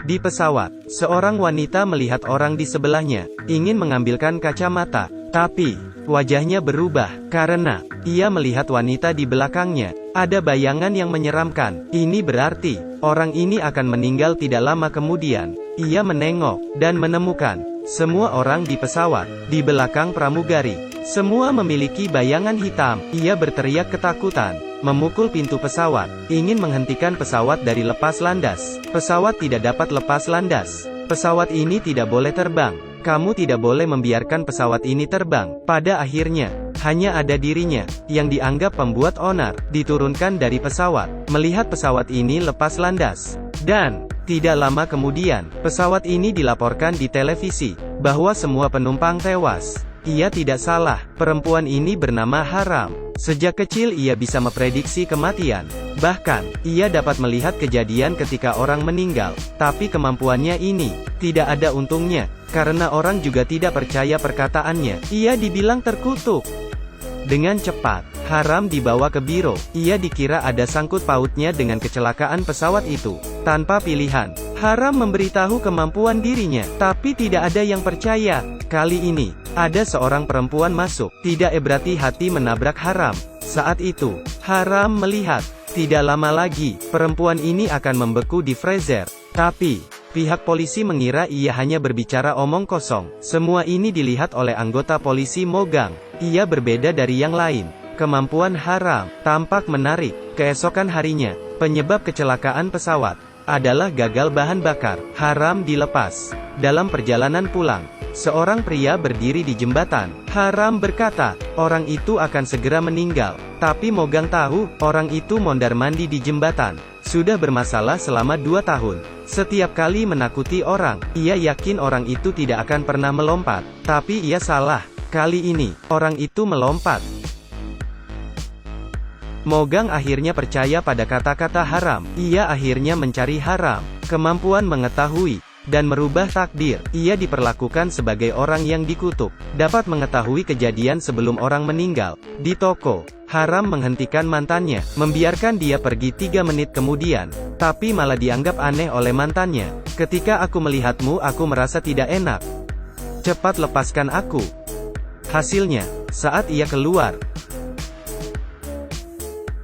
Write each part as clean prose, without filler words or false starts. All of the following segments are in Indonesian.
Di pesawat, seorang wanita melihat orang di sebelahnya, ingin mengambilkan kacamata, tapi wajahnya berubah, karena ia melihat wanita di belakangnya. Ada bayangan yang menyeramkan. Ini berarti, orang ini akan meninggal tidak lama kemudian. Ia menengok, dan menemukan semua orang di pesawat, di belakang pramugari. Semua memiliki bayangan hitam. Ia berteriak ketakutan, memukul pintu pesawat, ingin menghentikan pesawat dari lepas landas. Pesawat tidak dapat lepas landas. Pesawat ini tidak boleh terbang. Kamu tidak boleh membiarkan pesawat ini terbang. Pada akhirnya, hanya ada dirinya, yang dianggap pembuat onar, diturunkan dari pesawat, melihat pesawat ini lepas landas. Dan, tidak lama kemudian, pesawat ini dilaporkan di televisi, bahwa semua penumpang tewas. Ia tidak salah, perempuan ini bernama Haram. Sejak kecil ia bisa memprediksi kematian. Bahkan, ia dapat melihat kejadian ketika orang meninggal. Tapi kemampuannya ini, tidak ada untungnya, karena orang juga tidak percaya perkataannya. Ia dibilang terkutuk. Dengan cepat, Haram dibawa ke biro. Ia dikira ada sangkut pautnya dengan kecelakaan pesawat itu. Tanpa pilihan, Haram memberitahu kemampuan dirinya, tapi tidak ada yang percaya. Kali ini, ada seorang perempuan masuk. Tidak berarti hati menabrak Haram. Saat itu, Haram melihat, tidak lama lagi, perempuan ini akan membeku di freezer. Tapi, pihak polisi mengira ia hanya berbicara omong kosong. Semua ini dilihat oleh anggota polisi Mogang. Ia berbeda dari yang lain. Kemampuan Haram tampak menarik. Keesokan harinya, penyebab kecelakaan pesawat adalah gagal bahan bakar. Haram dilepas. Dalam perjalanan pulang, seorang pria berdiri di jembatan. Haram berkata, orang itu akan segera meninggal. Tapi Mogang tahu, orang itu mondar-mandir di jembatan. Sudah bermasalah selama 2 tahun. Setiap kali menakuti orang, ia yakin orang itu tidak akan pernah melompat. Tapi ia salah. Kali ini, orang itu melompat. Mogang akhirnya percaya pada kata-kata Haram. Ia akhirnya mencari Haram. Kemampuan mengetahui dan merubah takdir. Ia diperlakukan sebagai orang yang dikutuk. Dapat mengetahui kejadian sebelum orang meninggal. Di toko, Haram menghentikan mantannya, membiarkan dia pergi 3 menit kemudian. Tapi malah dianggap aneh oleh mantannya. Ketika aku melihatmu, aku merasa tidak enak. Cepat lepaskan aku. Hasilnya, saat ia keluar,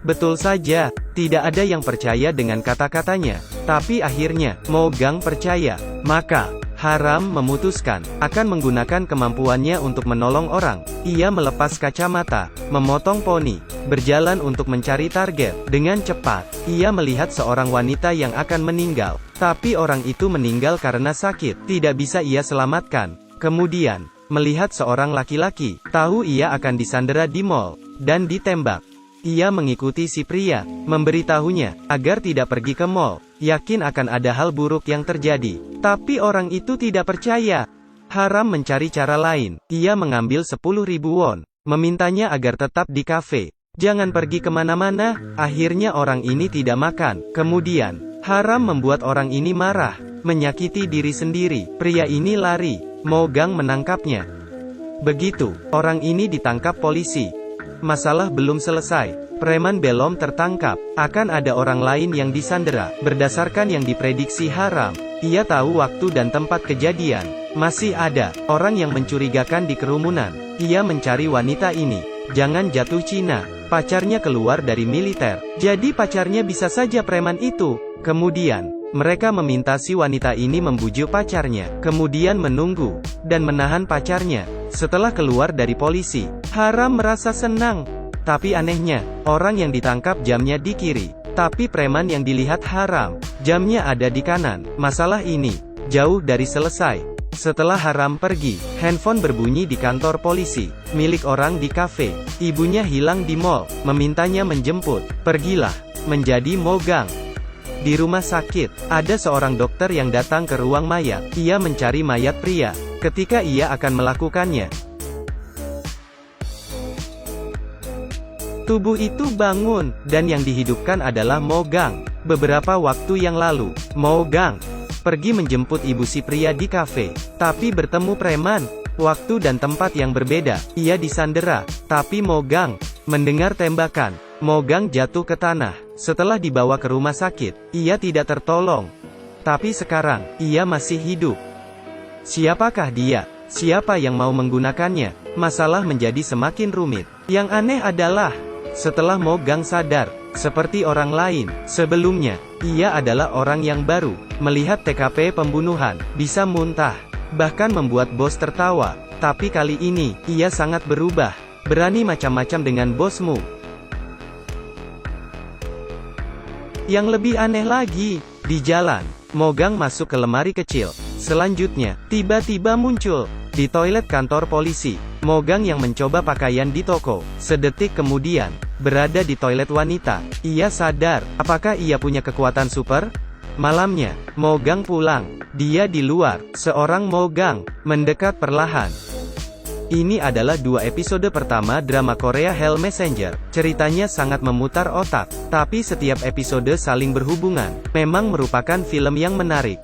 betul saja, tidak ada yang percaya dengan kata-katanya. Tapi akhirnya, Mogang percaya. Maka, Haram memutuskan, akan menggunakan kemampuannya untuk menolong orang. Ia melepas kacamata, memotong poni, berjalan untuk mencari target. Dengan cepat, ia melihat seorang wanita yang akan meninggal. Tapi orang itu meninggal karena sakit, tidak bisa ia selamatkan. Kemudian, melihat seorang laki-laki, tahu ia akan disandera di mall, dan ditembak. Ia mengikuti si pria, memberitahunya, agar tidak pergi ke mall, yakin akan ada hal buruk yang terjadi. Tapi orang itu tidak percaya. Haram mencari cara lain. Ia mengambil 10.000 won, memintanya agar tetap di kafe. Jangan pergi kemana-mana. Akhirnya orang ini tidak makan. Kemudian, Haram membuat orang ini marah, menyakiti diri sendiri. Pria ini lari. Mogang menangkapnya. Begitu, orang ini ditangkap polisi. Masalah belum selesai. Preman belum tertangkap. Akan ada orang lain yang disandera. Berdasarkan yang diprediksi Haram, ia tahu waktu dan tempat kejadian. Masih ada orang yang mencurigakan di kerumunan. Ia mencari wanita ini. Jangan jatuh Cina. Pacarnya keluar dari militer. Jadi pacarnya bisa saja preman itu. Kemudian, mereka meminta si wanita ini membujuk pacarnya, kemudian menunggu, dan menahan pacarnya. Setelah keluar dari polisi, Haram merasa senang. Tapi anehnya, orang yang ditangkap jamnya di kiri. Tapi preman yang dilihat Haram, jamnya ada di kanan. Masalah ini, jauh dari selesai. Setelah Haram pergi, handphone berbunyi di kantor polisi, milik orang di kafe. Ibunya hilang di mall, memintanya menjemput. Pergilah, menjadi Mogang. Di rumah sakit, ada seorang dokter yang datang ke ruang mayat. Ia mencari mayat pria. Ketika ia akan melakukannya, tubuh itu bangun, dan yang dihidupkan adalah Mogang. Beberapa waktu yang lalu, Mogang pergi menjemput ibu si pria di kafe, tapi bertemu preman. Waktu dan tempat yang berbeda, ia disandera, tapi Mogang mendengar tembakan. Mogang jatuh ke tanah. Setelah dibawa ke rumah sakit, ia tidak tertolong. Tapi sekarang, ia masih hidup. Siapakah dia? Siapa yang mau menggunakannya? Masalah menjadi semakin rumit. Yang aneh adalah, setelah Mo Gang sadar, seperti orang lain, sebelumnya, ia adalah orang yang baru, melihat TKP pembunuhan, bisa muntah, bahkan membuat bos tertawa. Tapi kali ini, ia sangat berubah, berani macam-macam dengan bosmu. Yang lebih aneh lagi, di jalan, Mo Gang masuk ke lemari kecil. Selanjutnya, tiba-tiba muncul di toilet kantor polisi, Mo Gang yang mencoba pakaian di toko. Sedetik kemudian, berada di toilet wanita, ia sadar, apakah ia punya kekuatan super? Malamnya, Mo Gang pulang. Dia di luar, seorang Mo Gang mendekat perlahan. Ini adalah 2 episode pertama drama Korea Hell Messenger. Ceritanya sangat memutar otak, tapi setiap episode saling berhubungan. Memang merupakan film yang menarik.